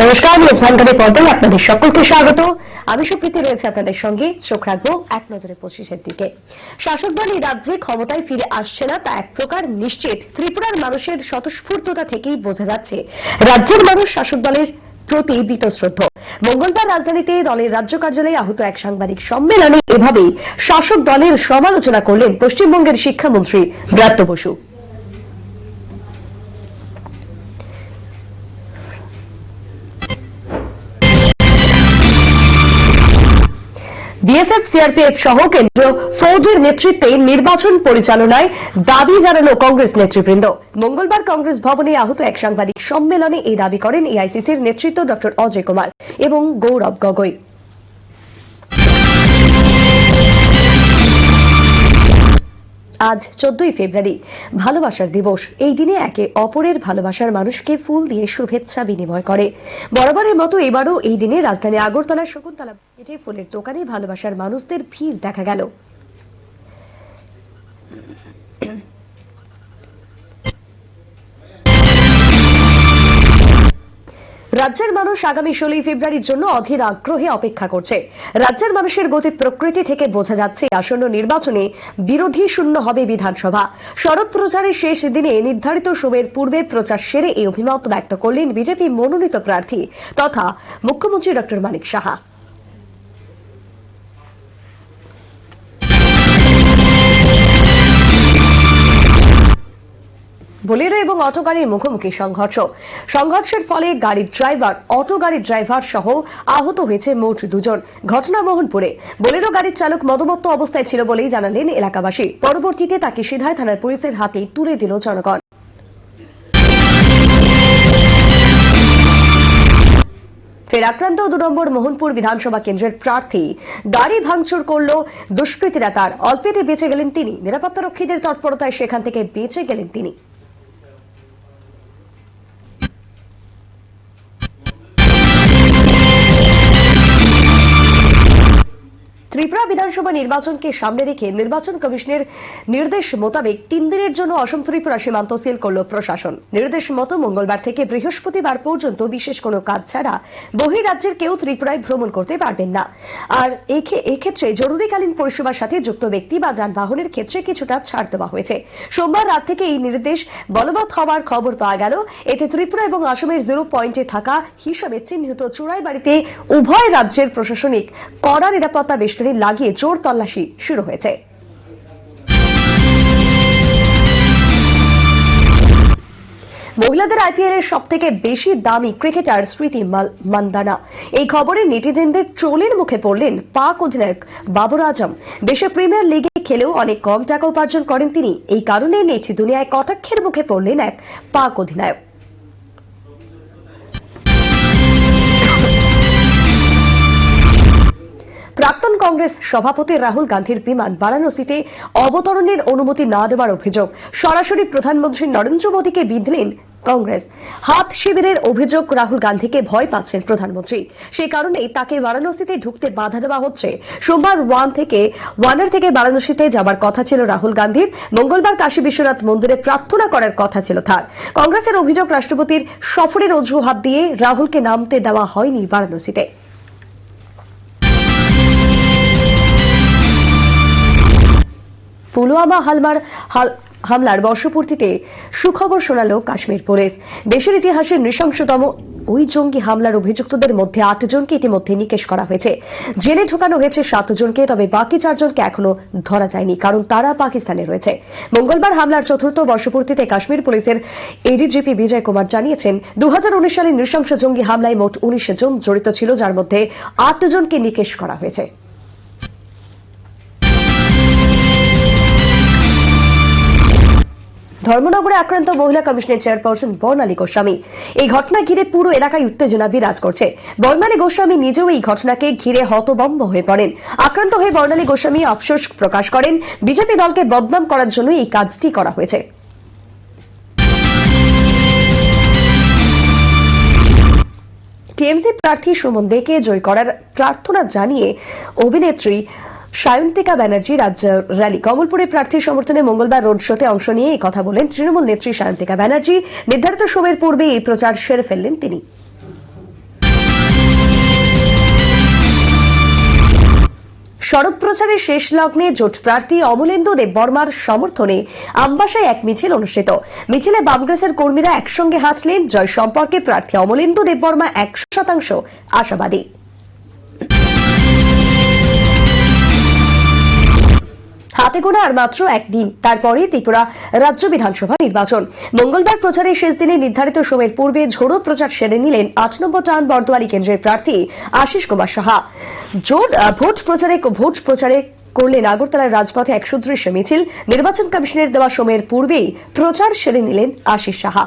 নমস্কার, নিউজ ভান্ডারের পর্দায় আপনাদের সকলকে স্বাগত। আমি সুপ্রীতি রয়েছে আপনাদের সঙ্গে। চোখ রাখবো এক নজরে 25-এর দিকে। শাসক দল এই রাজ্যে ক্ষমতায় ফিরে আসছে না তা এক প্রকার নিশ্চিত। ত্রিপুরার মানুষের স্বতঃস্ফূর্ততা থেকেই বোঝা যাচ্ছে রাজ্যের মানুষ শাসক দলের প্রতি বীতশ্রদ্ধ। মঙ্গলবার রাজধানীতে দলের রাজ্য কার্যালয়ে আহত এক সাংবাদিক সম্মেলনে এভাবেই শাসক দলের সমালোচনা করলেন পশ্চিমবঙ্গের শিক্ষামন্ত্রী ব্রাত্য বসু। বিএসএফ, সিআরপিএফ সহ কেন্দ্রীয় ফৌজের নেতৃত্বে নির্বাচন পরিচালনায় দাবি জানালো কংগ্রেস নেতৃবৃন্দ। মঙ্গলবার কংগ্রেস ভবনে আহত এক সাংবাদিক সম্মেলনে এই দাবি করেন এআইসিসির নেতৃত্ব ডক্টর অজয় কুমার এবং গৌরব গগৈ। আজ 14ই ফেব্রুয়ারি, ভালোবাসার দিবস। এই দিনে একে অপরের ভালোবাসার মানুষকে ফুল দিয়ে শুভেচ্ছা বিনিময় করে। বরাবরের মতো এবারও এই দিনে রাজধানী আগরতলার শকুন্তলা মার্কেটে ফুলের দোকানে ভালোবাসার মানুষদের ভিড় দেখা গেল। রাজ্যের মানুষ আগামী 16ই ফেব্রুয়ারির জন্য অধীর আগ্রহে অপেক্ষা করছে। রাজ্যের মানুষের গতি প্রকৃতি থেকে বোঝা যাচ্ছে আসন্ন নির্বাচনে বিরোধী শূন্য হবে বিধানসভা। শরৎ প্রচারের শেষ দিনে নির্ধারিত সময়ের পূর্বে প্রচার সেরে এই অভিমত ব্যক্ত করলেন বিজেপি মনোনীত প্রার্থী তথা মুখ্যমন্ত্রী ডক্টর মানিক সাহা। বোলেরো এবং অটো গাড়ির মুখোমুখি সংঘর্ষের ফলে অটো গাড়ির ড্রাইভার সহ আহত হয়েছে মোট 2 জন। ঘটনা মোহনপুরে। বোলেরো গাড়ির চালক মদমত্ত অবস্থায় ছিল বলেই জানালেন এলাকাবাসী। পরবর্তীতে তাকে সিধাই থানার পুলিশের হাতে তুলে দিল জনগণ। ফের আক্রান্ত 2 নম্বর মোহনপুর বিধানসভা কেন্দ্রের প্রার্থী। গাড়ি ভাঙচুর করল দুষ্কৃতীরা, তার অল্পেতে বেঁচে গেলেন তিনি। নিরাপত্তারক্ষীদের তৎপরতায় সেখান থেকে বেঁচে গেলেন তিনি। ত্রিপুরা বিধানসভা নির্বাচনকে সামনে রেখে নির্বাচন কমিশনের নির্দেশ মোতাবেক 3 দিনের জন্য অসম ত্রিপুরা সীমান্ত সিল করল প্রশাসন। নির্দেশ মতো মঙ্গলবার থেকে বৃহস্পতিবার পর্যন্ত বিশেষ কোনো কাজ ছাড়া বহিরাজ্যের কেউ ত্রিপুরায় ভ্রমণ করতে পারবেন না। আর এক্ষেত্রে জরুরিকালীন পরিষেবার সাথে যুক্ত ব্যক্তি বা যানবাহনের ক্ষেত্রে কিছুটা ছাড় দেওয়া হয়েছে। সোমবার রাত থেকে এই নির্দেশ বলবৎ হওয়ার খবর পাওয়া গেল। এতে ত্রিপুরা এবং আসামের 0 পয়েন্টে থাকা হিসাবে চিহ্নিত চোরাইবাড়িতে উভয় রাজ্যের প্রশাসনিক কড়া নিরাপত্তা বেষ্টনী লাগিয়ে জোর তল্লাশি শুরু হয়েছে। মহিলাদের আইপিএল এর সবথেকে বেশি দামি ক্রিকেটার স্মৃতি মান্দানা। এই খবরে নেটিজেনদের ট্রোলের মুখে পড়লেন পাক অধিনায়ক বাবর আজম। দেশের প্রিমিয়ার লিগে খেলেও অনেক কম টাকা উপার্জন করেন তিনি। এই কারণে নেটি দুনিয়ায় কটাক্ষের মুখে পড়লেন এক পাক অধিনায়ক। প্রাক্তন কংগ্রেস সভাপতি রাহুল গান্ধীর বিমান বারাণসীতে অবতরণের অনুমতি না দেওয়ার অভিযোগ। সরাসরি প্রধানমন্ত্রী নরেন্দ্র মোদীকে বিঁধলেন কংগ্রেস। হাত শিবিরের অভিযোগ, রাহুল গান্ধীকে ভয় পাচ্ছেন প্রধানমন্ত্রী, সে কারণেই তাকে বারাণসীতে ঢুকতে বাধা দেওয়া হচ্ছে। সোমবার ওয়ানার থেকে বারাণসীতে যাবার কথা ছিল রাহুল গান্ধীর। মঙ্গলবার কাশী বিশ্বনাথ মন্দিরে প্রার্থনা করার কথা ছিল তার। কংগ্রেসের অভিযোগ, রাষ্ট্রপতির সফরের অজুহাত দিয়ে রাহুলকে নামতে দেওয়া হয়নি বারাণসীতে। পুলওয়ামা হামলার বর্ষপূর্তিতে সুখবর শোনাল কাশ্মীর পুলিশ। দেশের ইতিহাসে নৃশংসতম ওই জঙ্গি হামলার অভিযুক্তদের মধ্যে 8 জনকে ইতিমধ্যে নিকেশ করা হয়েছে। জেলে ঢোকানো হয়েছে 7 জনকে, তবে বাকি 4 জনকে এখনো ধরা যায়নি, কারণ তারা পাকিস্তানে রয়েছে। মঙ্গলবার হামলার 4র্থ বর্ষপূর্তিতে কাশ্মীর পুলিশের এডিজিপি বিজয় কুমার জানিয়েছেন, 2019 সালে নৃশংস জঙ্গি হামলায় মোট 19 জন জড়িত ছিল, যার মধ্যে 8 জনকে নিকেশ করা হয়েছে। ধর্মনগরে আক্রান্ত মহিলা কমিশনের চেয়ারপারসন বর্ণালী গোস্বামী। এই ঘটনা ঘিরে পুরো এলাকায় উত্তেজনা বিরাজ করছে। বর্ণালী গোস্বামী নিজেও এই ঘটনাকে ঘিরে হতভম্ব হয়ে পড়েন। আক্রান্ত হয়ে বর্ণালী গোস্বামী আফসোস প্রকাশ করেন, বিজেপি দলকে বদনাম করার জন্য এই কাজটি করা হয়েছে। টিএমসি প্রার্থী সুমন দেকে জয় করার প্রার্থনা জানিয়ে অভিনেত্রী সায়ন্তিকা ব্যানার্জি রাজ্য র্যালি। কমলপুরে প্রার্থীর সমর্থনে মঙ্গলবার রোড শোতে অংশ নিয়ে এই কথা বলেন তৃণমূল নেত্রী সায়ন্তিকা ব্যানার্জি। নির্ধারিত সময়ের পূর্বে এই প্রচার সেরে ফেললেন তিনি। সড়ক প্রচারের শেষ লগ্নে জোট প্রার্থী অমলেন্দু দেববর্মার সমর্থনে আমবাসায় এক মিছিল অনুষ্ঠিত। মিছিলে বামগ্রেসের কর্মীরা একসঙ্গে হাঁটলেন। জয় সম্পর্কে প্রার্থী অমলেন্দু দেববর্মা 100% আশাবাদী। হাতে গোনা আর মাত্র একদিন, তারপরে ত্রিপুরা রাজ্য বিধানসভা নির্বাচন। মঙ্গলবার প্রচারের শেষ দিনে নির্ধারিত সময়ের পূর্বে ঝোড়ো প্রচার সেরে নিলেন 8 নম্বর টাউন বর্দোয়ালি কেন্দ্রের প্রার্থী আশিস কুমার সাহা। ভোট প্রচারে করলেন আগরতলার রাজপথে এক সুদৃশ্য মিছিল। নির্বাচন কমিশনের দেওয়া সময়ের পূর্বেই প্রচার সেরে নিলেন আশিস সাহা।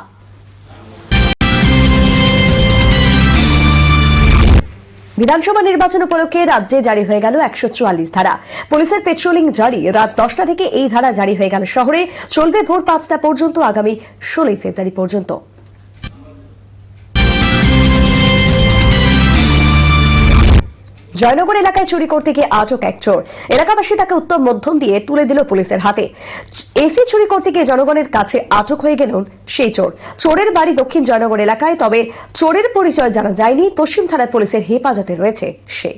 বিধানসভা নির্বাচন উপলক্ষে রাজ্যে জারি হয়ে গেল 144 ধারা। পুলিশের পেট্রোলিং জারি। রাত 10টা থেকে এই ধারা জারি হয়ে গেল শহরে। চলবে ভোর 5টা পর্যন্ত, আগামী 16 ফেব্রুয়ারি পর্যন্ত। জয়নগর এলাকায় চুরি করতে গিয়ে আটক এক চোর। এলাকাবাসী তাকে উত্তম মধ্যম দিয়ে তুলে দিল পুলিশের হাতে। এসি চুরি করতে গিয়ে জনগণের কাছে আটক হয়ে গেলেন সেই চোর। চোরের বাড়ি দক্ষিণ জয়নগর এলাকায়, তবে চোরের পরিচয় জানা যায়নি। পশ্চিম থানার পুলিশের হেফাজতে রয়েছে সে।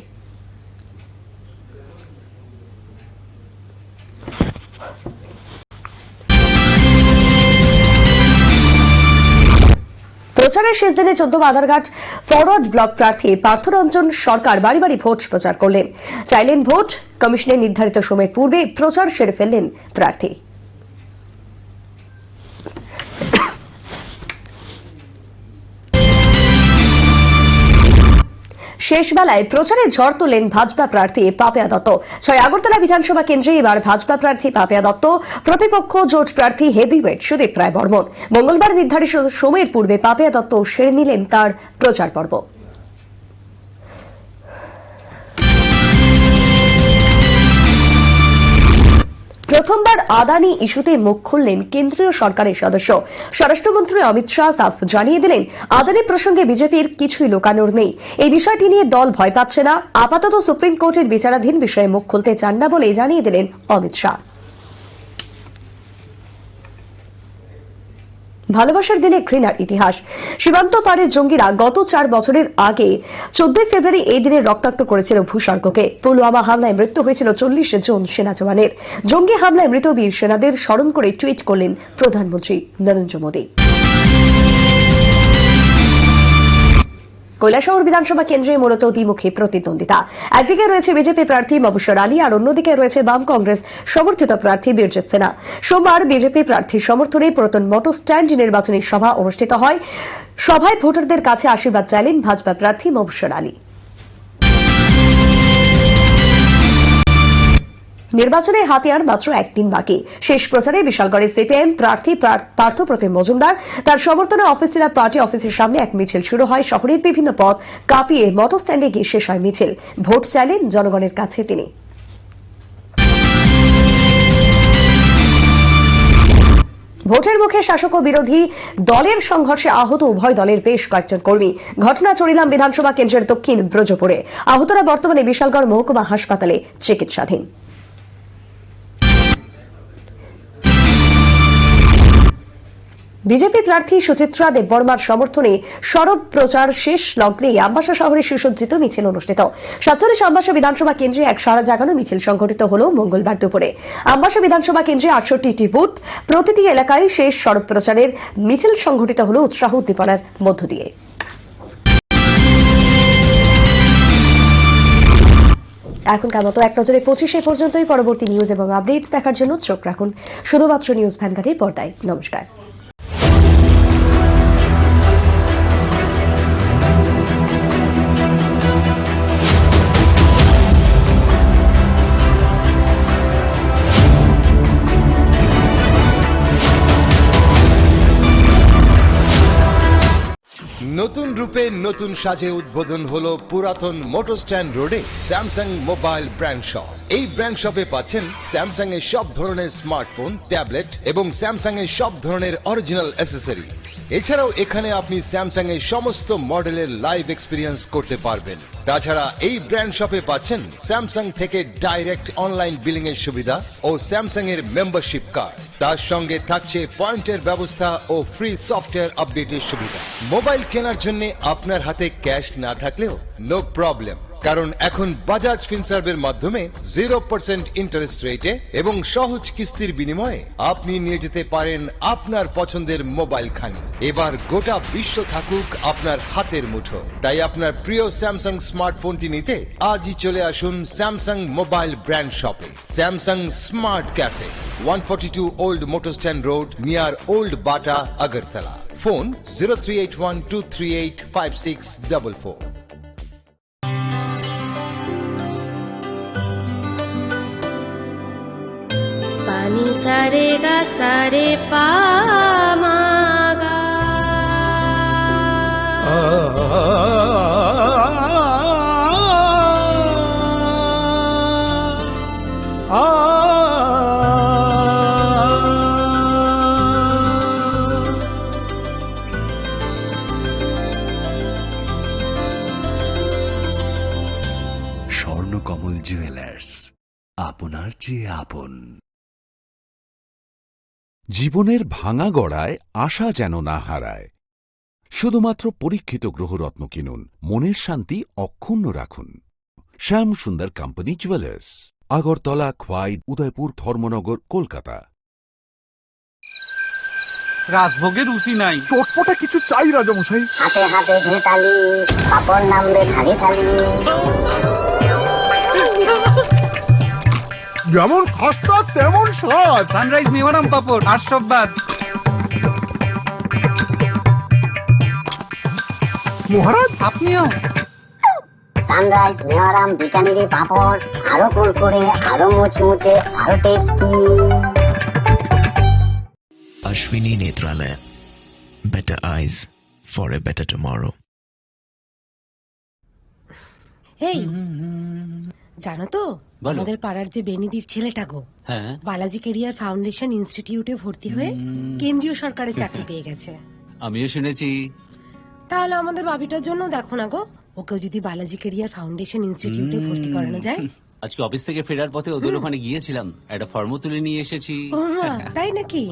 প্রচারের শেষ দিনে 14 বাধারঘাট ফরওয়ার্ড ব্লক প্রার্থী পার্থরঞ্জন সরকার বাড়ি বাড়ি ভোট প্রচার করলেন। চাইলেন ভোট কমিশনের নির্ধারিত সময়ের পূর্বে প্রচার সেরে ফেললেন প্রার্থী। শেষ বেলায় প্রচারে ঝড় তোলেন ভাজপা প্রার্থী পাপিয়া দত্ত। 6 আগরতলা বিধানসভা কেন্দ্রে এবার ভাজপা প্রার্থী পাপিয়া দত্ত, প্রতিপক্ষ জোট প্রার্থী হেভিওয়েট সুদীপ রায় বর্মন। মঙ্গলবার নির্ধারিত সময়ের পূর্বে পাপিয়া দত্ত সেরে নিলেন তার প্রচার পর্ব। প্রথমবার আদানি ইস্যুতে মুখ খুললেন কেন্দ্রীয় সরকারের সদস্য। স্বরাষ্ট্রমন্ত্রী অমিত শাহ সাফ জানিয়ে দিলেন, আদানি প্রসঙ্গে বিজেপির কিছুই লুকানোর নেই। এই বিষয়টি নিয়ে দল ভয় পাচ্ছে না। আপাতত সুপ্রিম কোর্টের বিচারাধীন বিষয়ে মুখ খুলতে চান না বলে জানিয়ে দিলেন অমিত শাহ। ভালোবাসার দিনে ঘৃণার ইতিহাস। সীমান্ত পারের জঙ্গিরা গত 4 বছরের আগে 14 ফেব্রুয়ারি এই দিনে রক্তাক্ত করেছিল ভূস্বর্গকে। পুলওয়ামা হামলায় মৃত্যু হয়েছিল 40 জন সেনা জওয়ানের। জঙ্গি হামলায় মৃত বীর সেনাদের স্মরণ করে টুইট করলেন প্রধানমন্ত্রী নরেন্দ্র মোদী। কৈলাসহর বিধানসভা কেন্দ্রে মূলত দ্বিমুখী প্রতিদ্বন্দ্বিতা। একদিকে রয়েছে বিজেপি প্রার্থী মবুসর আলী, আর অন্যদিকে রয়েছে বাম কংগ্রেস সমর্থিত প্রার্থী বীরজিৎ সিনহা। সোমবার বিজেপি প্রার্থীর সমর্থনে পুরাতন মোটর স্ট্যান্ড নির্বাচনী সভা অনুষ্ঠিত হয়। সভায় ভোটারদের কাছে আশীর্বাদ চাইলেন ভাজপা প্রার্থী মবুসর আলী। নির্বাচনে হাতে আর মাত্র একদিন বাকি। শেষ প্রচারে বিশালগড়ের সিপিএম প্রার্থী পার্থপ্রতিম মজুমদার তার সমর্থনে অফিসিয়াল পার্টি অফিসের সামনে এক মিছিল শুরু হয়। শহরের বিভিন্ন পথ কাঁপিয়ে মোটর স্ট্যান্ডে গিয়ে শেষ হয় মিছিল। ভোট চাইলেন জনগণের কাছে তিনি। ভোটের মুখে শাসক ও বিরোধী দলের সংঘর্ষে আহত উভয় দলের বেশ কয়েকজন কর্মী। ঘটনা চরিলাম বিধানসভা কেন্দ্রের দক্ষিণ ব্রজপুরে। আহতরা বর্তমানে বিশালগড় মহকুমা হাসপাতালে চিকিৎসাধীন। বিজেপি প্রার্থী সুচিত্রা দেববর্মার সমর্থনে সরব প্রচার শেষ লগ্নে আমবাসা শহরে সুসজ্জিত মিছিল অনুষ্ঠিত। 47 আমবাসা বিধানসভা কেন্দ্রে এক সারা জাগানো মিছিল সংঘটিত হল মঙ্গলবার দুপুরে। আমবাসা বিধানসভা কেন্দ্রে 68টি বুথ, প্রতিটি এলাকায় শেষ সড়ক প্রচারের মিছিল সংঘটিত হল উৎসাহ উদ্দীপনার মধ্য দিয়ে। এখনকার মতো এক নজরে 25 পর্যন্তই। পরবর্তী নিউজ এবং আপডেটস দেখার জন্য চোখ রাখুন শুধুমাত্র নিউজ ভ্যানগাড়ির পর্দায়। নমস্কার। নতুন রূপে নতুন সাজে উদ্বোধন হলো পুরাতন মোটর স্ট্যান্ড রোডে স্যামসাং মোবাইল ব্র্যান্ড শপ। এই ব্র্যান্ড শপে পাচ্ছেন স্যামসাং এর সব ধরনের স্মার্টফোন, ট্যাবলেট এবং স্যামসাং এর সব ধরনের অরিজিনাল অ্যাসেসরি। এছাড়াও এখানে আপনি স্যামসাং এর সমস্ত মডেলের লাইভ এক্সপিরিয়েন্স করতে পারবেন। তাছাড়া এই ব্র্যান্ড শপে পাচ্ছেন স্যামসাং থেকে ডাইরেক্ট অনলাইন বিলিং এর সুবিধা ও স্যামসাং এর মেম্বারশিপ কার্ড। তার সঙ্গে থাকছে পয়েন্টের ব্যবস্থা ও ফ্রি সফটওয়্যার আপডেটের সুবিধা। মোবাইল কেনার জন্য আপনার হাতে ক্যাশ না থাকলেও নো প্রবলেম, কারণ এখন বাজাজ ফিনসার্ভের মাধ্যমে 0% ইন্টারেস্ট রেটে এবং সহজ কিস্তির বিনিময়ে আপনি নিয়ে যেতে পারেন আপনার পছন্দের মোবাইল খানি। এবার গোটা বিশ্ব থাকুক আপনার হাতের মুঠো, তাই আপনার প্রিয় স্যামসাং স্মার্টফোনটি নিতে আজই চলে আসুন স্যামসাং মোবাইল ব্র্যান্ড শপে। Samsung smart cafe, 142 old motor stand road, near old Bata, Agartala. Phone 038123856444। पानी सारे गा सारे पामागा স্বর্ণকমল জুয়েলার্স, আপনার চেয়ে আপন। জীবনের ভাঙা গড়ায় আশা যেন না হারায়। শুধুমাত্র পরীক্ষিত গ্রহরত্ন কিনুন, মনের শান্তি অক্ষুণ্ণ রাখুন। Shyam Sundar company jewellers, Agartala, Khowai, Udaipur, Dharmanagar, Kolkata. রাজভোগের রুচি নাই, চটপটা কিছু চাই রাজামশাই। হাতে হাতে ঘেতালি, কাপড় নামবে থালি থালি। যেমন খাস্তা তেমন স্বাদ। সানরাইজ মেওয়ারাম পাপড় আর সব বাদ। মহারাজ আপনিও সানরাইজ মেওয়ারাম বিকানেরি পাপড়, আরো কুরকুরে, আরো মুচমুচে, আরো tasty. Ashwini Netralaya, better eyes for a better tomorrow. এই জানো তো আমাদের পাড়ার যে বেনিদির ছেলেটা গো, বালাজি কেরিয়ার ফাউন্ডেশন ইনস্টিটিউটে ভর্তি হয়ে কেন্দ্রীয় সরকারের চাকরি পেয়ে গেছে। আমিও শুনেছি। তাহলে আমাদের বাবিটার জন্য দেখো না গো, ওকেও যদি বালাজি কেরিয়ার ফাউন্ডেশন ইনস্টিটিউটে ভর্তি করানো যায়। আজকে অফিস থেকে ফেরার পথে ওদের ওখানে গিয়েছিলাম, একটা ফর্ম তুলে নিয়ে এসেছি। ও মা, তাই নাকি?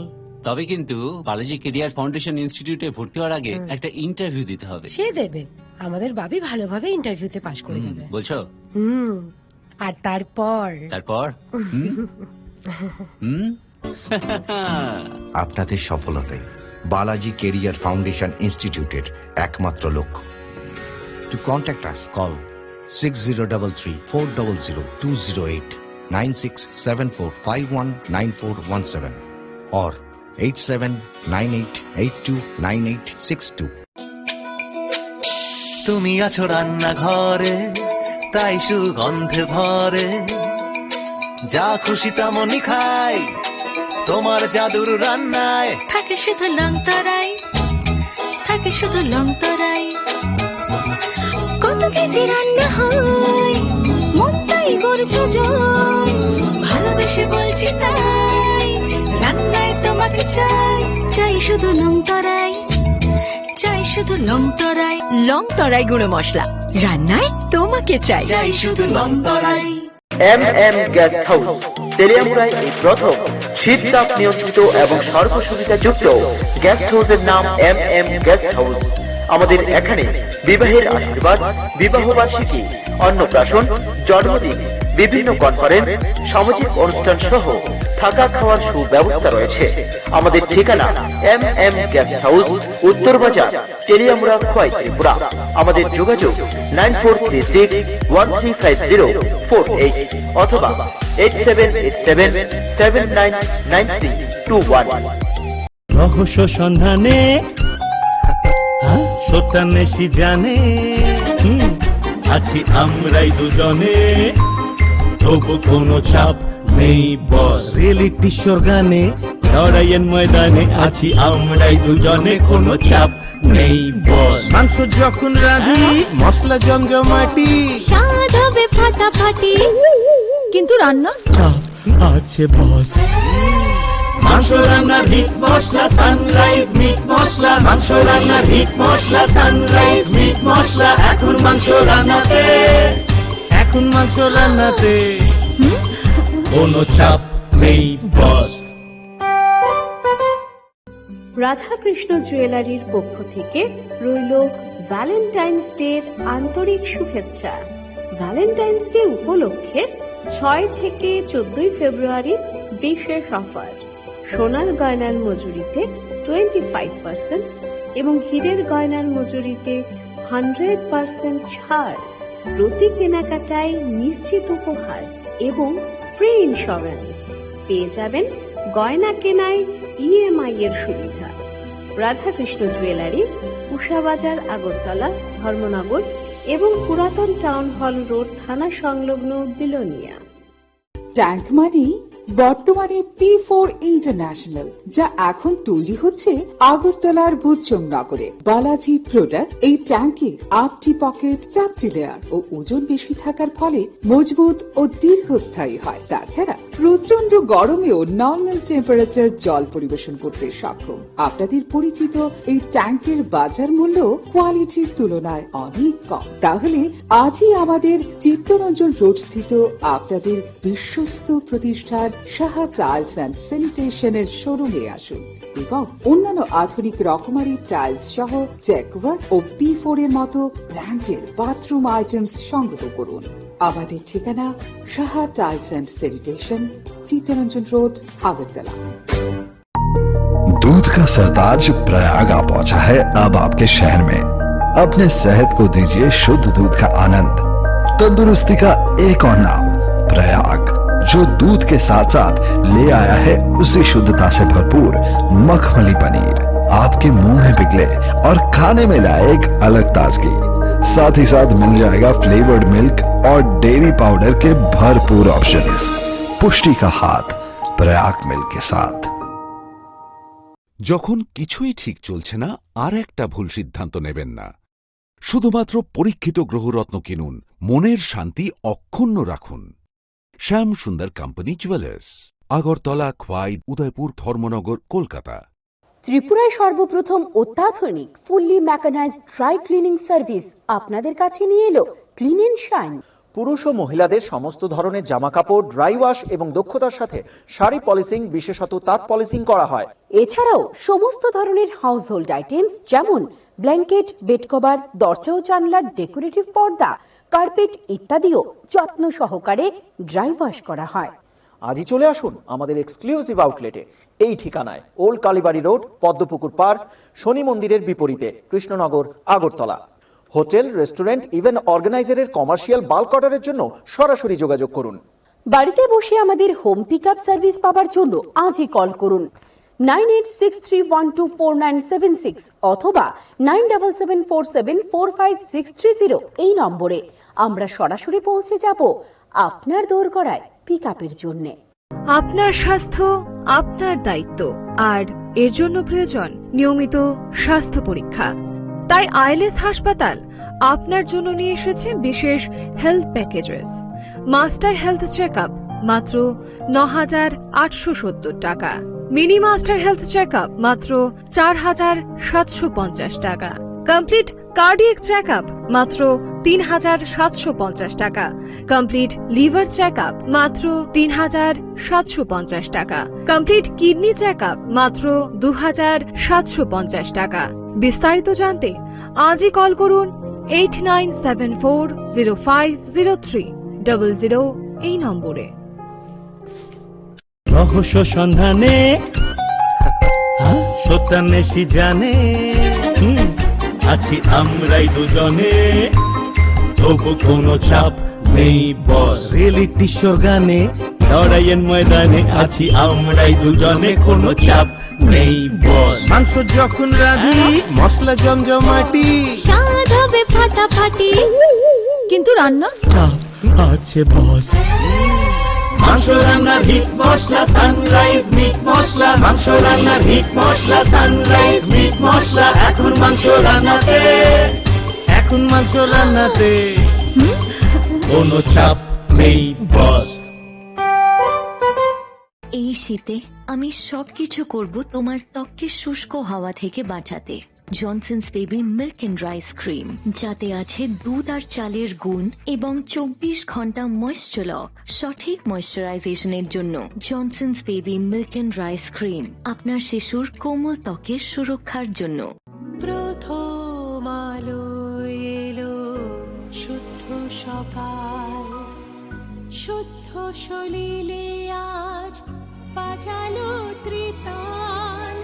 তবে কিন্তু বালাজি কেরিয়ার ফাউন্ডেশন ইনস্টিটিউটে ভর্তি হওয়ার আগে একটা ইন্টারভিউ দিতে হবে। সে দেবে, আমাদের বাবি ভালোভাবে ইন্টারভিউতে পাশ করে যাবে। বলছো? আর তারপর আপনাদের সফলতাই বালাজি কেরিয়ার ফাউন্ডেশন ইনস্টিটিউটের একমাত্র লক্ষ্য। To contact us call 6033-400-208, 9674519417 or 8798829862। তুমি আছো রান্নাঘরে, তাই সুগন্ধে ভরে, যা খুশি তেমনই খাই তোমার জাদুর রান্নায়। থাকে শুধু লংতরাই, থাকে শুধু লংতরাই। কত কেজি রান্না হয়, মনটাই গড়ছে জয়। ভালোবেসে বলছি তাই, রান্নায় তোমাকে চাই, চাই শুধু লংতরাই, চাই শুধু লংতরাই। লংতরাই গুঁড়ো মশলা, রান্নায় তোমাকে চাই, চাই শুধু লংতরাই। MM গেস্ট হাউস, তেলিয়ামুড়ায় এই প্রথম শীততাপ নিয়ন্ত্রিত এবং সর্বসুবিধাযুক্ত গেস্ট হাউসের নাম MM গেস্ট হাউস। আমাদের এখানে বিবাহের আশীর্বাদ, বিবাহ বার্ষিকী, অন্নপ্রাশন, জন্মদিন, বিভিন্ন কনফারেন্স, সামাজিক অনুষ্ঠান সহ থাকা খাওয়ার সুব্যবস্থা রয়েছে। আমাদের ঠিকানা MM গেস্ট হাউস, উত্তর বাজার, তেলিয়ামুড়া, খোয়াই, ত্রিপুরা। আমাদের যোগাযোগ 9436135048 অথবা 8787799321। রহস্য সন্ধানে সত্যান্বেষী জানে, আছি আমরাই দুজনে, তবু কোনো চাপ নেই বস। রিয়েলিটি শোর গানে, লড়াইয়ের ময়দানে আছি আমরাই দুজনে, কোনো চাপ নেই বস। মাংস যখন রাঁধি, মশলা জমজমাটি, স্বাদ হবে ফাটাফাটি, কিন্তু রান্না চাপ আছে বস। মাংস রান্নার হিট মশলা সানরাইজ মিট মশলা, মাংস রান্নার হিট মশলা সানরাইজ মিট মশলা। এখন মাংস রান্নাতে, এখন মাংস রান্নাতে কোনো চাপ নেই বস। রাধাকৃষ্ণ জুয়েলারির পক্ষ থেকে রইল ভ্যালেন্টাইন্স ডের আন্তরিক শুভেচ্ছা। ভ্যালেন্টাইন্স ডে উপলক্ষে 6 থেকে 14 ফেব্রুয়ারি বিশেষ অফার। সোনার গয়নার মজুরিতে 25% এবং হীরের গয়নার মজুরিতে 100% ছাড়। প্রতি কেনাকাটায় নিশ্চিত উপহার এবং ফ্রি ইন্স্যুরেন্স। পেয়ে যাবেন গয়না কেনায় EMI এর সুবিধা। রাধাকৃষ্ণ জুয়েলারি, উষাবাজার, আগরতলা, ধর্মনগর এবং পুরাতন টাউন হল রোড, থানা সংলগ্ন বিলোনিয়া। ট্যাঙ্ক মানে বর্তমানে P4 ইন্টারন্যাশনাল, যা এখন তৈরি হচ্ছে আগরতলার বুচং নগরে। বালাজি প্রোডাক্ট এই ট্যাঙ্কে 8টি পকেট, 4টি লেয়ার ও ওজন বেশি থাকার ফলে মজবুত ও দীর্ঘস্থায়ী হয়। তাছাড়া প্রচন্ড গরমেও নর্মাল টেম্পারেচার জল পরিবেশন করতে সক্ষম। আপনাদের পরিচিত এই ট্যাঙ্কের বাজার মূল্য কোয়ালিটির তুলনায় অনেক কম। তাহলে আজই আমাদের চিত্তরঞ্জন রোড স্থিত আপনাদের বিশ্বস্ত প্রতিষ্ঠান সাহা টাইলস অ্যান্ড স্যানিটেশনের শোরুমে আসুন এবং অন্যান্য আধুনিক রকমারি টাইলস সহ চেকওয়ার্ক ও P4 এর মতো ব্র্যান্ডের বাথরুম আইটেমস সংগ্রহ করুন। আমাদের ঠিকানা Saha tiles and sanitation, Chittaranjan road, Agartala. दूध का सरताज प्रयाग आ पहुंचा है अब आपके शहर में। अपने सेहत को दीजिए शुद्ध दूध का आनंद। तंदुरुस्ती का एक और नाम प्रयाग, जो दूध के साथ साथ ले आया है उसी शुद्धता से भरपूर मखमली पनीर। आपके मुंह में पिघले और खाने में लाए एक अलग ताजगी। साथ ही साथ मिल जाएगा फ्लेवर्ड मिल्क और डेयरी पाउडर के भरपूर ऑप्शंस। पुष्टि का हाथ प्रयाग मिल्क के साथ। যখন কিছুই ঠিক চলছে না, আর একটা ভুল সিদ্ধান্ত নেবেন না। শুধুমাত্র পরীক্ষিত গ্রহরত্ন কিনুন, মনের শান্তি অক্ষুণ্ণ রাখুন। Shyam Sundar company jewellers, Agartala, Khowai, Udaipur, Dharmanagar, Kolkata. ত্রিপুরায় সর্বপ্রথম অত্যাধুনিক fully mechanised dry cleaning service আপনাদের কাছে নিয়ে এলো ক্লিন এন্ড শাইন। পুরুষ ও মহিলাদের সমস্ত ধরনের জামা কাপড় ড্রাই ওয়াশ এবং দক্ষতার সাথে শাড়ি পলিশিং, বিশেষত তাঁত পলিশিং করা হয়। এছাড়াও সমস্ত ধরনের হাউস হোল্ড আইটেমস যেমন ব্ল্যাঙ্কেট, বেড কভার, দরজা ও জানলার ডেকোরেটিভ পর্দা, কার্পেট ইত্যাদিও যত্ন সহকারে ড্রাই ওয়াশ করা হয়। আজই চলে আসুন আমাদের এক্সক্লুসিভ আউটলেটে। এই ঠিকানায় old Kalibari road, Padmapukur park, শনি মন্দিরের বিপরীতে, Krishnanagar, Agartala. Hotel, restaurant, event অর্গানাইজারের কমার্শিয়াল বাল্ক অর্ডারের জন্য সরাসরি যোগাযোগ করুন। বাড়িতে বসে আমাদের হোম পিক আপ সার্ভিস পাওয়ার জন্য আজই কল করুন 9863124976 অথবা 9774745630 এই নম্বরে। আমরা সরাসরি পৌঁছে যাব আপনার দোরগোড়ায় পিক আপের জন্য। আপনার স্বাস্থ্য আপনার দায়িত্ব, আর এর জন্য প্রয়োজন নিয়মিত স্বাস্থ্য পরীক্ষা। তাই আইএলএস হাসপাতাল আপনার জন্য নিয়ে এসেছে বিশেষ health packages. Master health checkup মাত্র ৯,৮৭০ টাকা, মিনি মাস্টার হেলথ চেকআপ মাত্র ৪,৭৫০ টাকা, কমপ্লিট কার্ডিয়াক চেকআপ মাত্র ৩,৭৫০ টাকা, কমপ্লিট লিভার চেকআপ মাত্র ৩,৭৫০ টাকা, কমপ্লিট কিডনি চেকআপ মাত্র ২,৭৫০ টাকা। বিস্তারিত জানতে আজই কল করুন 8974050300 এই নম্বরে। রহস্য সন্ধানে সত্যান্বেষী জানে আছি আমরাই দুজনে, তবু কোনো চাপ নেই বস। রিয়েলিটি শোর গানে লড়াইয়ের ময়দানে আছি আমরাই দুজনে, কোনো চাপ নেই বস। মাংস যখন রাঁধি মশলা জমজমাটি, স্বাদ হবে ফাটাফাটি, কিন্তু রান্না চাপ আছে বস। মাংস রান্নার হিট মশলা সানরাইজ মিট মশলা, মাংস রান্নার হিট মশলা সানরাইজ মিট মশলা। এখন মাংস রান্নাতে, এখন মাংস রান্নাতে কোনো চাপ নেই বস। এই শীতে আমি সবকিছু করব তোমার ত্বককে শুষ্ক হাওয়া থেকে বাঁচাতে। Johnson's baby milk and rice cream, যাতে আছে দুধ আর চালের গুণ এবং 24 ঘন্টা ময়েশ্চার লক, সঠিক ময়েশ্চারাইজেশনের জন্য। Johnson's baby milk and rice cream, আপনার শিশুর কোমল ত্বকের সুরক্ষার জন্য। প্রথম আলো এলো শুদ্ধ সকাল শুদ্ধ সলিলে আজ বাজালো ত্রিতাল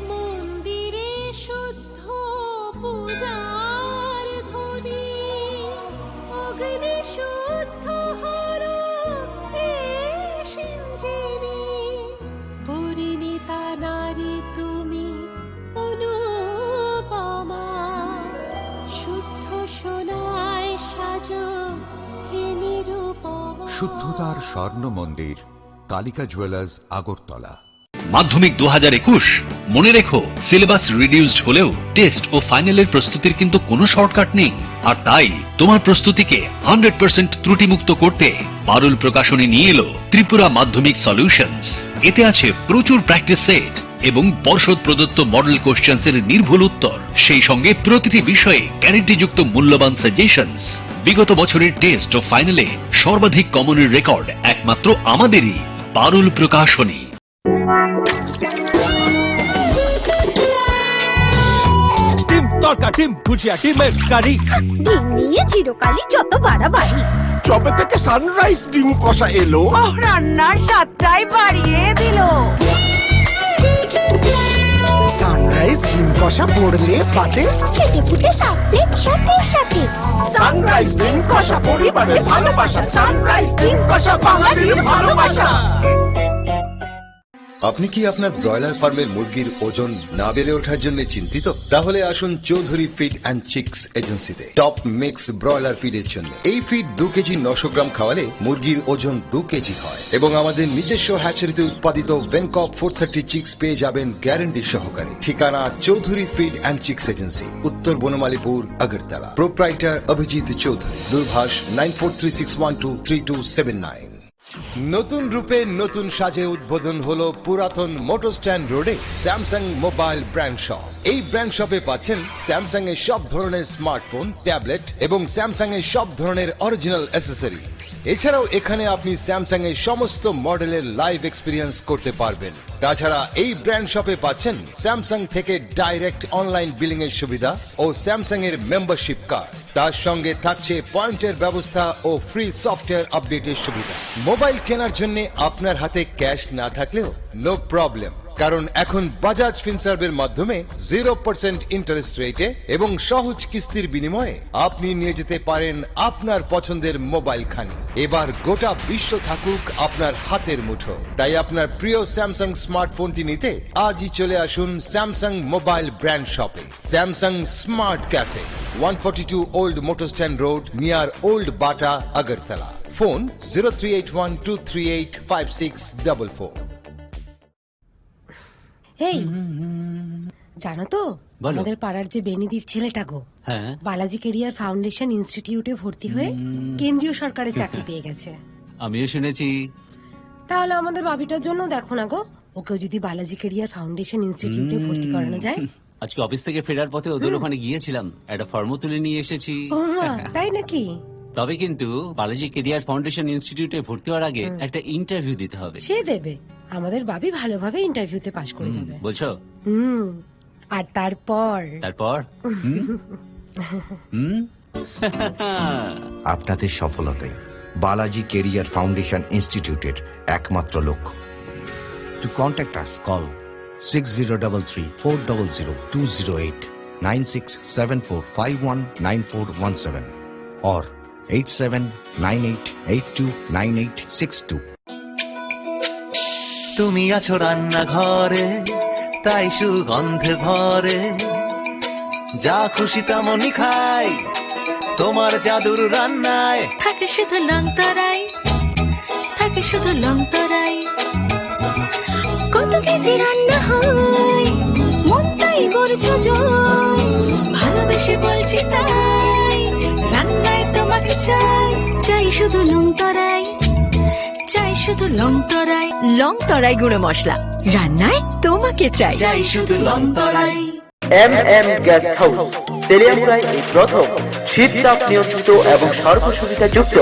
মন্দিরে শুদ্ধ পূজার ধ্বনি অগ্নি শুদ্ধ হলো সিঞ্জিনি পরিণীতা নারী তুমি অনুপমা শুদ্ধ সোনায় সাজো হে নিরুপমা। শুদ্ধতার স্বর্ণ মন্দির, কালিকা জুয়েলার্স, আগরতলা। মাধ্যমিক 2021 মনে রেখো, সিলেবাস রিডিউসড হলেও টেস্ট ও ফাইনালের প্রস্তুতির কিন্তু কোনো শর্টকাট নেই। আর তাই তোমার প্রস্তুতিকে 100% ত্রুটিমুক্ত করতে পারুল প্রকাশনী নিয়ে এলো ত্রিপুরা মাধ্যমিক সলিউশনস। এতে আছে প্রচুর প্র্যাকটিস সেট এবং পর্ষদ প্রদত্ত মডেল কোশ্চেন্সের নির্ভুল উত্তর, সেই সঙ্গে প্রতিটি বিষয়ে গ্যারান্টিযুক্ত মূল্যবান সাজেশনস। বিগত বছরের টেস্ট ও ফাইনালে সর্বাধিক কমনের রেকর্ড একমাত্র আমাদেরই, পারুল প্রকাশনী। ডিম তরকা, ডিম ভুজিয়া, ডিমের কারি, ডিম নিয়ে চিরকালই যত বাড়াবাড়ি। চপে থেকে সানরাইজ ডিম কষা এলো, রান্নার স্বাদটাই বাড়িয়ে দিল। সানরাইজ ডিম কষা পড়লে পাতে খেটে ফুটে সাথে সাথে সাথে সানরাইজ ডিম কষা পরিবারের ভালোবাসা, সানরাইজ ডিম কষা বাঙালির ভালোবাসা। আপনি কি আপনার ব্রয়লার ফার্মের মুরগির ওজন না বেড়ে ওঠার জন্য চিন্তিত? তাহলে আসুন চৌধুরী ফিড অ্যান্ড চিক্স এজেন্সিতে টপ মিক্স ব্রয়লার ফিডের জন্য। এই ফিড 2 কেজি 900 গ্রাম খাওয়ালে মুরগির ওজন 2 কেজি হয় এবং আমাদের নিজস্ব হ্যাচারিতে উৎপাদিত বেঙ্কক 430 চিক্স পেয়ে যাবেন গ্যারান্টি সহকারে। ঠিকানা Chowdhury feed and chicks agency, উত্তর বনমালীপুর, আগরতলা। প্রোপ্রাইটার অভিজিৎ চৌধুরী। দূরভাষ 9436123279। নতুন রূপে নতুন সাজে উদ্বোধন হলো পুরাতন মোটর স্ট্যান্ড রোডে স্যামসাং মোবাইল ব্র্যান্ড শপ। এই ব্র্যান্ড শপে পাচ্ছেন স্যামসাং এর সব ধরনের স্মার্টফোন, ট্যাবলেট এবং স্যামসাং এর সব ধরনের অরিজিনাল অ্যাসেসরিজ। এছাড়াও এখানে আপনি স্যামসাং এর সমস্ত মডেলের লাইভ এক্সপিরিয়েন্স করতে পারবেন। তাছাড়া এই ব্র্যান্ড শপে পাচ্ছেন স্যামসাং থেকে ডাইরেক্ট অনলাইন বিলিং এর সুবিধা ও স্যামসাং এর মেম্বারশিপ কার্ড। তার সঙ্গে থাকছে পয়েন্টের ব্যবস্থা ও ফ্রি সফটওয়্যার আপডেটের সুবিধা। মোবাইল কেনার জন্য আপনার হাতে ক্যাশ না থাকলেও নো প্রবলেম, কারণ এখন বাজাজ ফিনসার্ভের মাধ্যমে 0% ইন্টারেস্ট রেটে এবং সহজ কিস্তির বিনিময়ে আপনি নিয়ে যেতে পারেন আপনার পছন্দের মোবাইল খানি। এবার গোটা বিশ্ব থাকুক আপনার হাতের মুঠো, তাই আপনার প্রিয় স্যামসাং স্মার্টফোনটি নিতে আজই চলে আসুন স্যামসাং মোবাইল ব্র্যান্ড শপে। Samsung smart cafe, 142 old motor stand road, near old Bata, Agartala. Phone 038123856444। এই জানো তো, আমাদের পাড়ার যে বেনিদির ছেলেটা গো, হ্যাঁ, বালাজি কেরিয়ার ফাউন্ডেশন ইনস্টিটিউটে ভর্তি হয়ে কেন্দ্রীয় সরকারের চাকরি পেয়ে গেছে। আমিও শুনেছি। তাহলে আমাদের বাবিটার জন্য দেখো না গো, ওকেও যদি বালাজি কেরিয়ার ফাউন্ডেশন ইনস্টিটিউটে ভর্তি করানো যায়। আজকে অফিস থেকে ফেরার পথে ওদের ওখানে গিয়েছিলাম, একটা ফর্মও তুলে নিয়ে এসেছি। ও মা, তাই নাকি? তবে কিন্তু বালাজি কেরিয়ার ফাউন্ডেশন ইনস্টিটিউটে ভর্তি হওয়ার আগে একটা ইন্টারভিউ দিতে হবে। সে দেবে, আমাদের বাবি ভালোভাবে ইন্টারভিউতে পাশ করে যাবে। বলছো? আর তারপর আপনাদের সফলতাই বালাজি কেরিয়ার ফাউন্ডেশন ইনস্টিটিউটের একমাত্র লক্ষ্য। To contact us call 6033-400-208, 9674519417 or 8798829862। তুমি আছো রান্নাঘরে, তাই সুগন্ধে ভরে, যা খুশি তেমনই খাই তোমার জাদুর রান্নায়। থাকে শুধু লংতরাই, থাকে শুধু লংতরাই, কত কেজি রান্না হয় মন তাই করছো জয়, ভালোবেসে বলছি তাই রান্নায় তোমাকে চাই, চাই শুধু লংতরাই, চাই শুধু লংতরাই, লংতরাই গুঁড়ো মশলা, রান্নায় তোমাকে চাই, চাই শুধু লংতরাই। MM গেস্ট হাউস তেলিয়ামুড়ায় এই প্রথম শীততাপ নিয়ন্ত্রিত এবং সর্বসুবিধা যুক্ত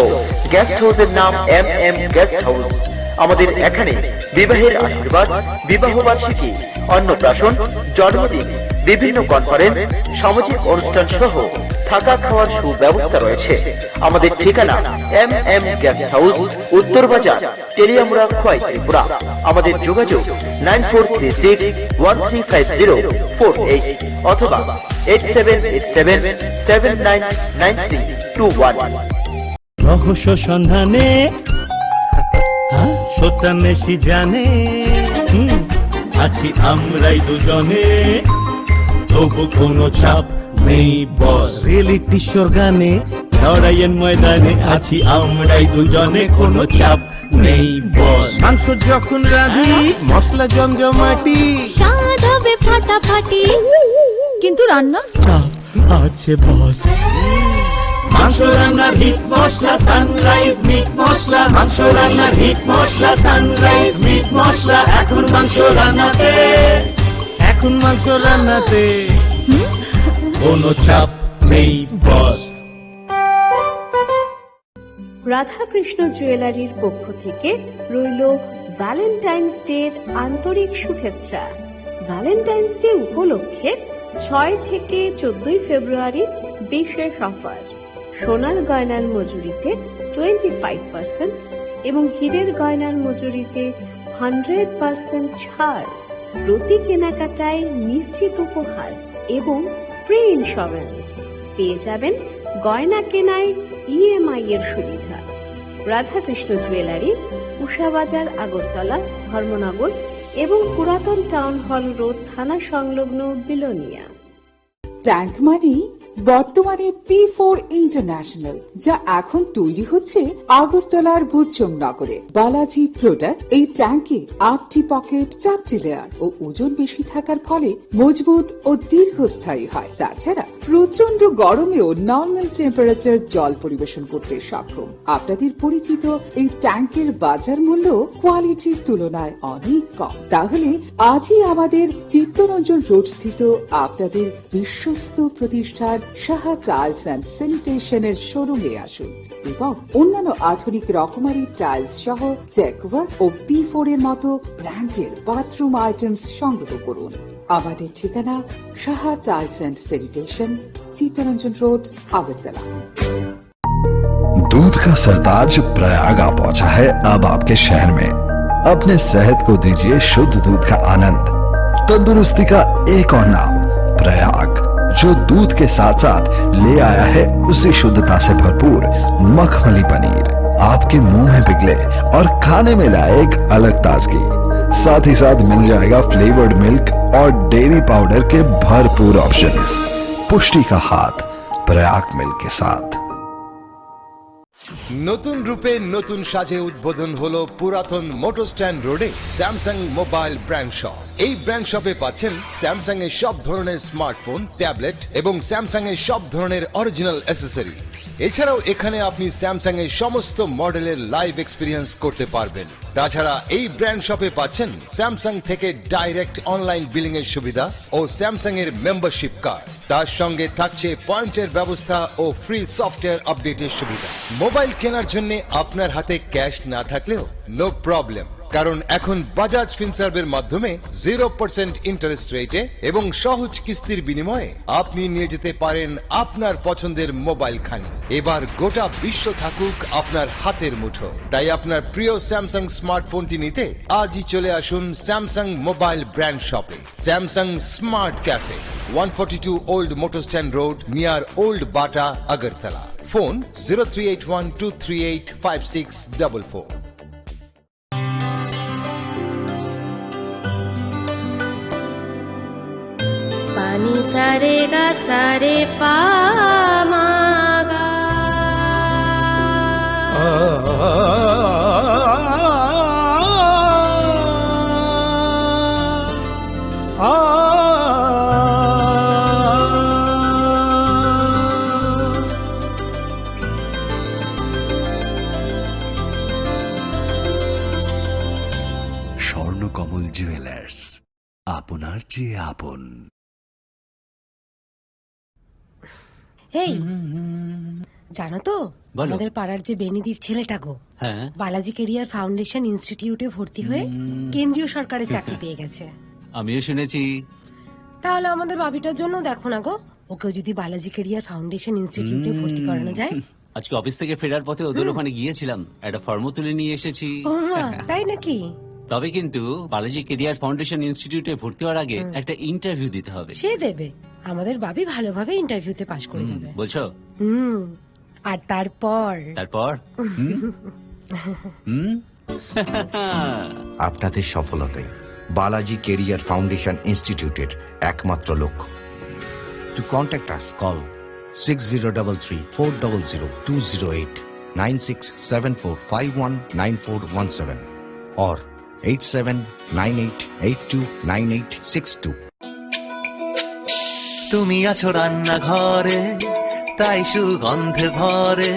গেস্ট হাউসের নাম MM গেস্ট হাউস। আমাদের এখানে বিবাহের আশীর্বাদ, বিবাহ বার্ষিকী, অন্নপ্রাশন, জন্মদিন, বিভিন্ন কনফারেন্স, সামাজিক অনুষ্ঠান সহ থাকা খাওয়ার সুব্যবস্থা রয়েছে। আমাদের ঠিকানা MM গেস্ট হাউস, উত্তর বাজার, টেলিয়ামুড়া, খোয়াই, ত্রিপুরা। আমাদের যোগাযোগ 9436135048 অথবা 8787799321। রহস্য সন্ধানে সত্যা মেশি জানে আছি আমরাই দুজনে, তবু কোনো চাপ নেই বস। রিয়েলিটি শোর গানে লড়াইয়ের ময়দানে আছি আমরাই দুজনে, কোনো চাপ নেই বস। মাংস যখন রাঁধি মশলা জমজমাটি, স্বাদ হবে ফাটাফাটি, কিন্তু রান্না চাপ আছে বস। মাংস রান্নার হিট মশলা সানরাইজ মিট মশলা, মাংস রান্নার হিট মশলা সানরাইজ মিট মশলা। এখন মাংস রান্নাতে, এখন মাংস রান্নাতে কোনো চাপ নেই বস। রাধাকৃষ্ণ জুয়েলারির পক্ষ থেকে রইল ভ্যালেন্টাইন্স ডের আন্তরিক শুভেচ্ছা। ভ্যালেন্টাইন্স ডে উপলক্ষে 6 থেকে 14 ফেব্রুয়ারি বিশেষ অফার। সোনার গয়নার মজুরিতে 25% এবং হীরের গয়নার মজুরিতে 100% ছাড়। প্রতি কেনাকাটায় নিশ্চিত উপহার এবং ফ্রি ইন্স্যুরেন্স পেয়ে যাবেন। গয়না কেনায় EMI এর সুবিধা। রাধাকৃষ্ণ জুয়েলারি, উষাবাজার, আগরতলা, ধর্মনগর এবং পুরাতন টাউন হল রোড, থানা সংলগ্ন, বিলোনিয়া। ট্যাঙ্ক মানি বর্তমানে P4 ইন্টারন্যাশনাল, যা এখন তৈরি হচ্ছে আগরতলার বুচং নগরে। বালাজি প্রোডাক্ট এই ট্যাঙ্কে 8টি পকেট, 4টি লেয়ার ও ওজন বেশি থাকার ফলে মজবুত ও দীর্ঘস্থায়ী হয়। তাছাড়া প্রচন্ড গরমেও নর্মাল টেম্পারেচার জল পরিবেশন করতে সক্ষম। আপনাদের পরিচিত এই ট্যাঙ্কের বাজার মূল্য কোয়ালিটির তুলনায় অনেক কম। তাহলে আজই আমাদের চিত্তরঞ্জন রোড স্থিত আপনাদের বিশ্বস্ত প্রতিষ্ঠান সাহা টাইলস অ্যান্ড স্যানিটেশনের শোরুমে আসুন এবং অন্যান্য আধুনিক রকমারি টাইলস সহ জ্যাকওয়ার ও P4 এর মতো ব্র্যান্ডের বাথরুম আইটেমস সংগ্রহ করুন। আমাদের ঠিকানা Saha tiles and sanitation, Chittaranjan road, Agartala. दूध का सरताज प्रयाग आ पहुंचा है अब आपके शहर में। अपने सेहत को दीजिए शुद्ध दूध का आनंद। तंदुरुस्ती का एक और नाम प्रयाग, जो दूध के साथ साथ ले आया है उसी शुद्धता से भरपूर मखमली पनीर। आपके मुंह में पिघले और खाने में लाए एक अलग ताजगी। साथ ही साथ मिल जाएगा फ्लेवर्ड मिल्क और डेयरी पाउडर के भरपूर ऑप्शंस। पुष्टि का हाथ प्रयाग मिल्क के साथ। নতুন রূপে নতুন সাজে উদ্বোধন হলো পুরাতন মোটর স্ট্যান্ড রোডে স্যামসাং মোবাইল ব্র্যান্ড শপ। এই ব্র্যান্ড শপে পাচ্ছেন স্যামসাং এর সব ধরনের স্মার্টফোন, ট্যাবলেট এবং স্যামসাং এর সব ধরনের অরিজিনাল অ্যাসেসরিজ। এছাড়াও এখানে আপনি স্যামসাং এর সমস্ত মডেলের লাইভ এক্সপিরিয়েন্স করতে পারবেন। তাছাড়া এই ব্র্যান্ড শপে পাচ্ছেন স্যামসাং থেকে ডাইরেক্ট অনলাইন বিলিং এর সুবিধা ও স্যামসাং এর মেম্বারশিপ কার্ড। তার সঙ্গে থাকছে পয়েন্টের ব্যবস্থা ও ফ্রি সফটওয়্যার আপডেটের সুবিধা। মোবাইল কেনার জন্য আপনার হাতে ক্যাশ না থাকলেও নো প্রবলেম, কারণ এখন বাজাজ ফিনসার্ভের মাধ্যমে 0% ইন্টারেস্ট রেটে এবং সহজ কিস্তির বিনিময়ে আপনি নিয়ে যেতে পারেন আপনার পছন্দের মোবাইল খানি। এবার গোটা বিশ্ব থাকুক আপনার হাতের মুঠো, তাই আপনার প্রিয় স্যামসাং স্মার্টফোনটি নিতে আজই চলে আসুন স্যামসাং মোবাইল ব্র্যান্ড শপে। Samsung smart cafe, 142 old motor stand road, near old Bata, Agartala. Phone 038123856444। पानी सारे गा सारे पामागा। স্বর্ণকমল জুয়েলার্স, আপনার চেয়ে আপন। এই জানো তো বলো। আমাদের পাড়ার যে বেনিদির ছেলেটা গো, হ্যাঁ বালাজি কেরিয়ার ফাউন্ডেশন ইনস্টিটিউটে ভর্তি হয়ে কেন্দ্রীয় সরকারের চাকরি পেয়ে গেছে। আমিও শুনেছি। তাহলে আমাদের বাবিটার জন্য দেখো না গো, ওকে যদি বালাজি কেরিয়ার ফাউন্ডেশন ইনস্টিটিউটে ভর্তি করানো যায়। আজকে অফিস থেকে ফেরার পথে ওদের ওখানে গিয়েছিলাম, একটা ফর্ম তুলে নিয়ে এসেছি। ও মা, তাই নাকি? তবে কিন্তু বালাজি কেরিয়ার ফাউন্ডেশন ইনস্টিটিউটে ভর্তি হওয়ার আগে একটা ইন্টারভিউ দিতে হবে। সে দেবে, আমাদের বাবি ভালোভাবে ইন্টারভিউতে পাশ করে যাবে। বলছো? আর তারপর আপনাদের সফলতাই বালাজি কেরিয়ার ফাউন্ডেশন ইনস্টিটিউটের একমাত্র লক্ষ্য। To contact us call 6033-400-208, 9674519417 or 8798829862। তুমি আছো রান্নাঘরে, তাই সুগন্ধে ভরে,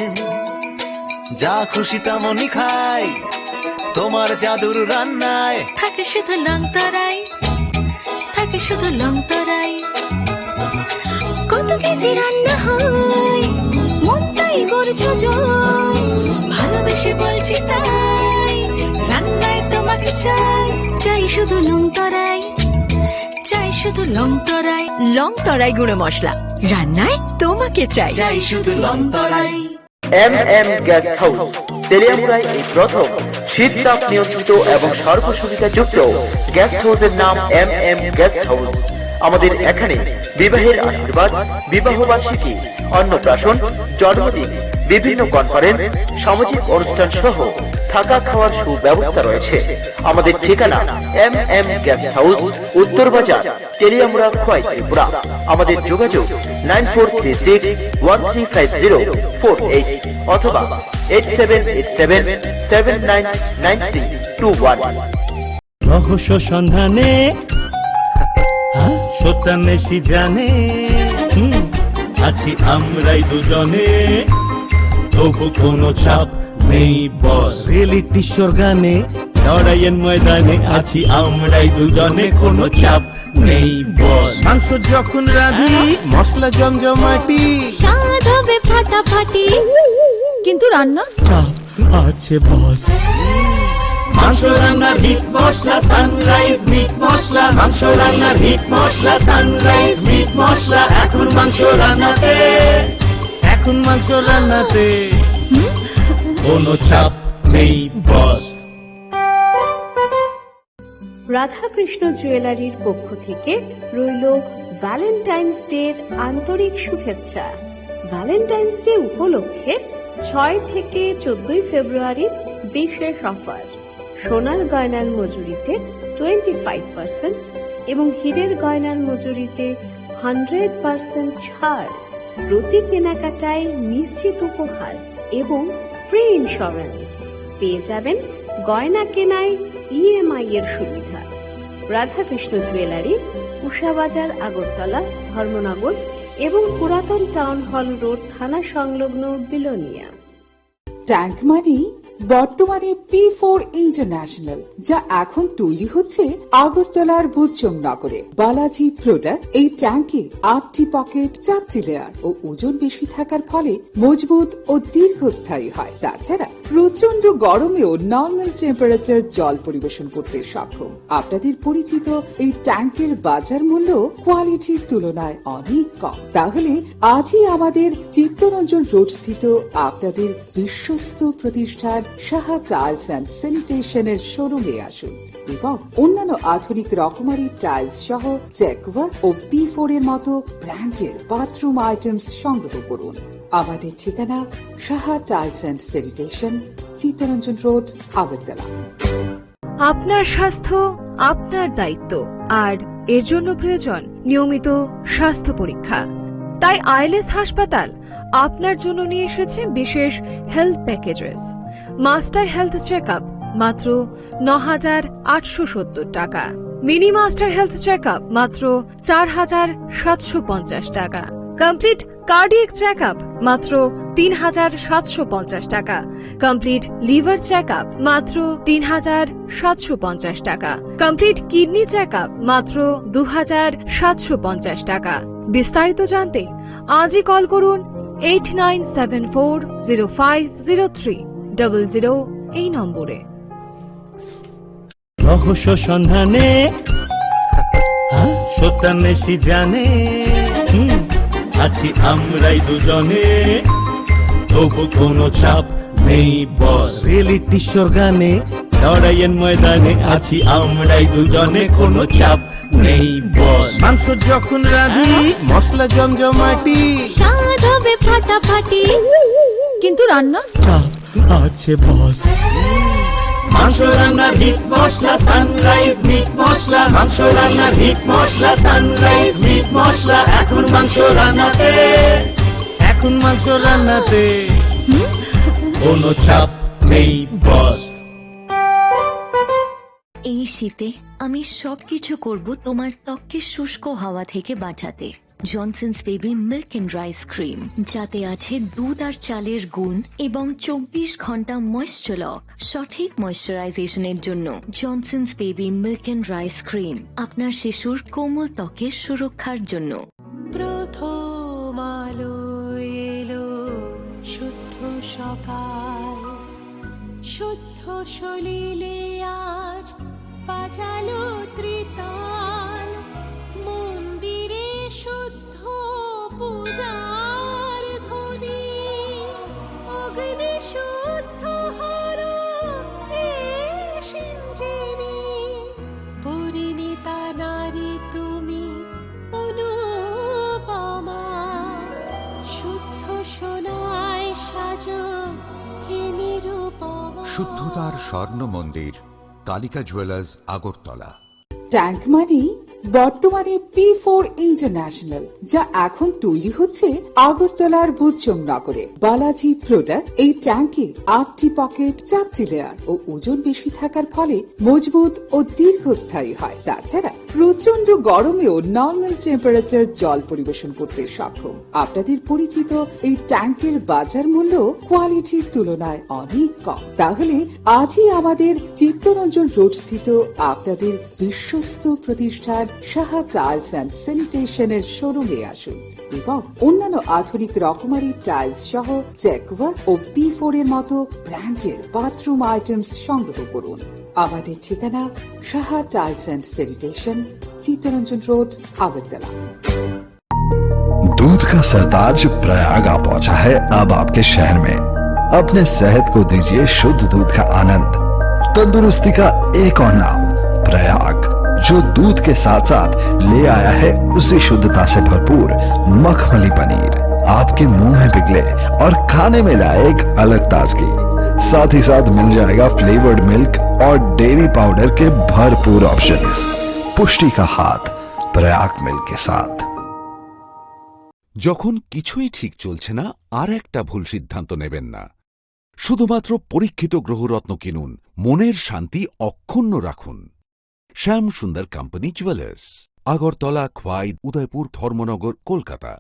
যা খুশি তেমনই খাই তোমার জাদুর রান্নায়। থাকে শুধু লংতরাই, থাকে শুধু লংতরাই, কত কেজি রান্না হয় মনটাই করছো জয়, ভালোবেসে বলছি তাই রান্নায় তোমাকে চাই, চাই শুধু লংতরাই, চাই শুধু লংতরাই, লংতরাই গুঁড়ো মশলা, রান্নায় তোমাকে চাই, চাই শুধু লংতরাই। MM গেস্ট হাউস তেলিয়ামুড়ায় এই প্রথম শীততাপ নিয়ন্ত্রিত এবং সর্বসুবিধা যুক্ত গেস্ট হাউসের নাম MM গেস্ট হাউস। আমাদের এখানে বিবাহের আশীর্বাদ, বিবাহ বার্ষিকী, অন্নপ্রাশন, জন্মদিন, বিভিন্ন কনফারেন্স, সামাজিক অনুষ্ঠান সহ থাকা খাওয়ার সুব্যবস্থা রয়েছে। আমাদের ঠিকানা MM গেস্ট হাউস, উত্তর বাজার, তেলিয়ামুড়া, খোয়াই, ত্রিপুরা। আমাদের যোগাযোগ 9436135048 অথবা 8787799321। রহস্য সন্ধানে সত্যান্বেষী জানে, আছি আমরাই দুজনে, তবু কোনো চাপ নেই বস। রিয়েলিটি শোর গানে, লড়াইয়ের ময়দানে আছি আমরাই দুজনে, কোনো চাপ নেই বস। মাংস যখন রাঁধি মশলা জমজমাটি, স্বাদ হবে ফাটাফাটি, কিন্তু রান্না চাপ আছে বস। মাংস রান্নার হিট মশলা সানরাইজ মিট মশলা, মাংস রান্নার হিট মশলা সানরাইজ মিট মশলা, এখন মাংস রান্নাতে, এখন মাংস রান্নাতে কোনো চাপ নেই বস। রাধাকৃষ্ণ জুয়েলারির পক্ষ থেকে রইল ভ্যালেন্টাইন্স ডের আন্তরিক শুভেচ্ছা। ভ্যালেন্টাইন্স ডে উপলক্ষে 6 থেকে 14 ফেব্রুয়ারি বিশেষ অফার। সোনার গয়নার মজুরিতে 25% এবং হীরের গয়নার মজুরিতে 100% ছাড়। প্রতি কেনাকাটায় নিশ্চিত উপহার এবং ফ্রি ইন্স্যুরেন্স পেয়ে যাবেন। গয়না কেনায় EMI এর সুবিধা। রাধাকৃষ্ণ জুয়েলারি, উষাবাজার, আগরতলা, ধর্মনগর এবং পুরাতন টাউন হল রোড, থানা সংলগ্ন, বিলোনিয়া। ট্যাঙ্ক মানি বর্তমানে P4 ইন্টারন্যাশনাল, যা এখন তৈরি হচ্ছে আগরতলার বুচং নগরে। বালাজি প্রোডাক্ট এই ট্যাঙ্কে 8টি পকেট, 4টি লেয়ার ও ওজন বেশি থাকার ফলে মজবুত ও দীর্ঘস্থায়ী হয়। তাছাড়া প্রচন্ড গরমেও নর্মাল টেম্পারেচার জল পরিবেশন করতে সক্ষম। আপনাদের পরিচিত এই ট্যাঙ্কের বাজার মূল্য কোয়ালিটির তুলনায় অনেক কম। তাহলে আজই আমাদের চিত্তরঞ্জন রোড স্থিত আপনাদের বিশ্বস্ত প্রতিষ্ঠান সাহা টাইলস অ্যান্ড স্যানিটেশনের শোরুমে আসুন এবং অন্যান্য আধুনিক রকমারি টাইলস সহ জ্যাকওয়ার ও P4 এর মতো ব্র্যান্ডের বাথরুম আইটেমস সংগ্রহ করুন। আমাদের ঠিকানা Saha tiles and sanitation, Chittaranjan road, Agartala. আপনার স্বাস্থ্য আপনার দায়িত্ব, আর এর জন্য প্রয়োজন নিয়মিত স্বাস্থ্য পরীক্ষা। তাই আইএলএস হাসপাতাল আপনার জন্য নিয়ে এসেছে বিশেষ health packages. Master health checkup মাত্র 9,870 টাকা, মিনি মাস্টার হেলথ চেকআপ মাত্র 4,750 টাকা, কমপ্লিট কার্ডিয়াক চেকআপ মাত্র 3,750 টাকা, কমপ্লিট লিভার চেকআপ মাত্র 3,750 টাকা, কমপ্লিট কিডনি চেকআপ মাত্র 2,750 টাকা। বিস্তারিত জানতে আজই কল করুন 8974050300 এই নম্বরে। রহস্য সন্ধানে সত্যান্বেষী জানে আছি আমরাই দুজনে, তবু কোনো চাপ নেই বস। রিয়েলিটি শোর গানে লড়াইয়ের ময়দানে আছি আমরাই দুজনে, কোনো চাপ নেই বস। মাংস যখন রাঁধি মশলা জমজমাটি, স্বাদ হবে ফাটাফাটি, কিন্তু রান্না চাপ আছে বস। মাংস রান্নার হিট মশলা সানরাইজ মিট মশলা, মাংস রান্নার হিট মশলা সানরাইজ মিট মশলা। এখন মাংস রান্নাতে, এখন মাংস রান্নাতে কোনো চাপ নেই বস। এই শীতে আমি সবকিছু করব তোমার ত্বককে শুষ্ক হাওয়া থেকে বাঁচাতে। Johnson's baby milk and rice cream, যাতে আছে দুধ আর চালের গুণ এবং 24 ঘন্টা ময়েশ্চার লক। সঠিক ময়েশ্চারাইজেশনের জন্য Johnson's baby milk and rice cream, আপনার শিশুর কোমল ত্বকের সুরক্ষার জন্য। প্রথম আলো এলো শুদ্ধ সকাল, শুদ্ধ সলিলে আজ বাজালো ত্রিতাল, মন্দিরে শুদ্ধ পূজার ধ্বনি, অগ্নি শুদ্ধ হলো সিঞ্জিনি, পরিণীতা নারী তুমি অনুপমা, শুদ্ধ সোনায় সাজো হে নিরুপমা। শুদ্ধতার স্বর্ণ মন্দির, কালিকা জুয়েলার্স, আগরতলা। ট্যাঙ্ক মানি বর্তমানে P4 ইন্টারন্যাশনাল, যা এখন তৈরি হচ্ছে আগরতলার বুচং নগরে। বালাজি প্রোডাক্ট এই ট্যাঙ্কে 8টি পকেট, 4টি লেয়ার ও ওজন বেশি থাকার ফলে মজবুত ও দীর্ঘস্থায়ী হয়। তাছাড়া প্রচন্ড গরমেও নর্মাল টেম্পারেচার জল পরিবেশন করতে সক্ষম। আপনাদের পরিচিত এই ট্যাঙ্কের বাজার মূল্য কোয়ালিটির তুলনায় অনেক কম। তাহলে আজই আমাদের চিত্তরঞ্জন রোড স্থিত আপনাদের বিশ্বস্ত প্রতিষ্ঠান সাহা টাইলস অ্যান্ড স্যানিটেশনের শোরুমে আসুন এবং অন্যান্য আধুনিক রকমারি টাইলস সহ চেকওয়ার্ক ও P4 এর মতো ব্র্যান্ডের বাথরুম আইটেমস সংগ্রহ করুন। আমাদের ঠিকানা Saha tiles and sanitation, Chittaranjan road, Agartala. दूध का सरताज प्रयाग आ पहुंचा है अब आपके शहर में। अपने सेहत को दीजिए शुद्ध दूध का आनंद, तंदुरुस्ती का एक और नाम प्रयाग, जो दूध के साथ साथ ले आया है उसी शुद्धता से भरपूर मखमली पनीर। आपके मुंह में पिघले और खाने में लाए एक अलग ताजगी। साथ ही साथ मिल जाएगा फ्लेवर्ड मिल्क और डेयरी पाउडर के भरपूर ऑप्शंस। पुष्टि का हाथ प्रयाग मिल्क के साथ। যখন কিছুই ঠিক চলছে না, আর একটা ভুল সিদ্ধান্ত নেবেন না। শুধুমাত্র পরীক্ষিত গ্রহরত্ন কিনুন, মনের শান্তি অক্ষুণ্ণ রাখুন। Shyam Sundar company jewellers, Agartala, Khowai, Udaipur, Dharmanagar, Kolkata.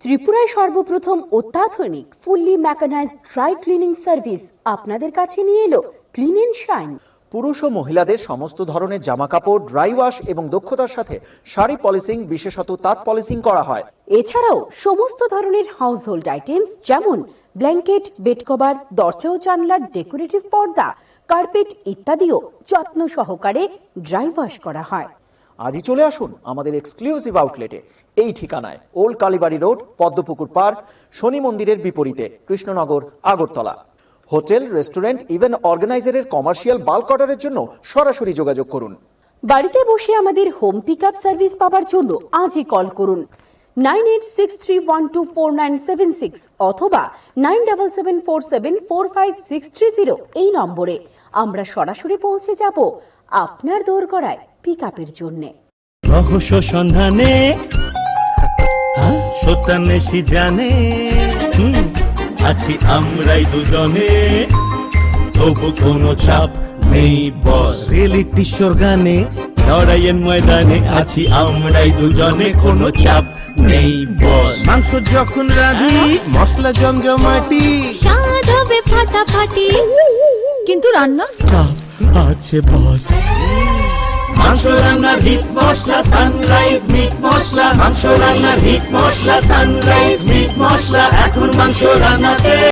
ত্রিপুরায় সর্বপ্রথম অত্যাধুনিক fully mechanised dry cleaning service আপনাদের কাছে নিয়ে এলো ক্লিন এন্ড শাইন। পুরুষ ও মহিলাদের সমস্ত ধরনের জামা কাপড় ড্রাই ওয়াশ এবং দক্ষতার সাথে শাড়ি পলিশিং, বিশেষত তাঁত পলিশিং করা হয়। এছাড়াও সমস্ত ধরনের হাউস হোল্ড আইটেমস যেমন ব্ল্যাঙ্কেট, বেড কভার, দরজা ও জানলার ডেকোরেটিভ পর্দা, কার্পেট ইত্যাদিও যত্ন সহকারে ড্রাই ওয়াশ করা হয়। আজই চলে আসুন আমাদের এক্সক্লুসিভ আউটলেটে, এই ঠিকানায় ওল্ড কালীবাড়ি রোড, পদ্মপুকুর পার, শনি মন্দিরের বিপরীতে, Krishnanagar, Agartala. Hotel, restaurant, event অর্গানাইজারের কমার্শিয়াল বাল্ক অর্ডারের জন্য সরাসরি যোগাযোগ করুন। বাড়িতে বসে আমাদের হোম পিক আপ সার্ভিস পাওয়ার জন্য আজই কল করুন 9863124976 অথবা 9774745630 এই নম্বরে। আমরা সরাসরি পৌঁছে যাব আপনার দোরগোড়ায় পিক আপের জন্য। রহস্য সন্ধানে সত্যান্বেষী জানে আছি আমরাই দুজনে, তবু কোনো চাপ নেই বস। রিয়েলিটি শোর গানে লড়াইয়ের ময়দানে আছি আমরাই দুজনে, কোনো চাপ নেই বস। মাংস যখন রাঁধি মশলা জমজমাটি, স্বাদ হবে ফাটাফাটি, কিন্তু রান্না চাপ আছে বস। মাংস রান্নার হিট মশলা সানরাইজ মিট মশলা, মাংস রান্নার হিট মশলা সানরাইজ মিট মশলা, এখন মাংস রান্নাতে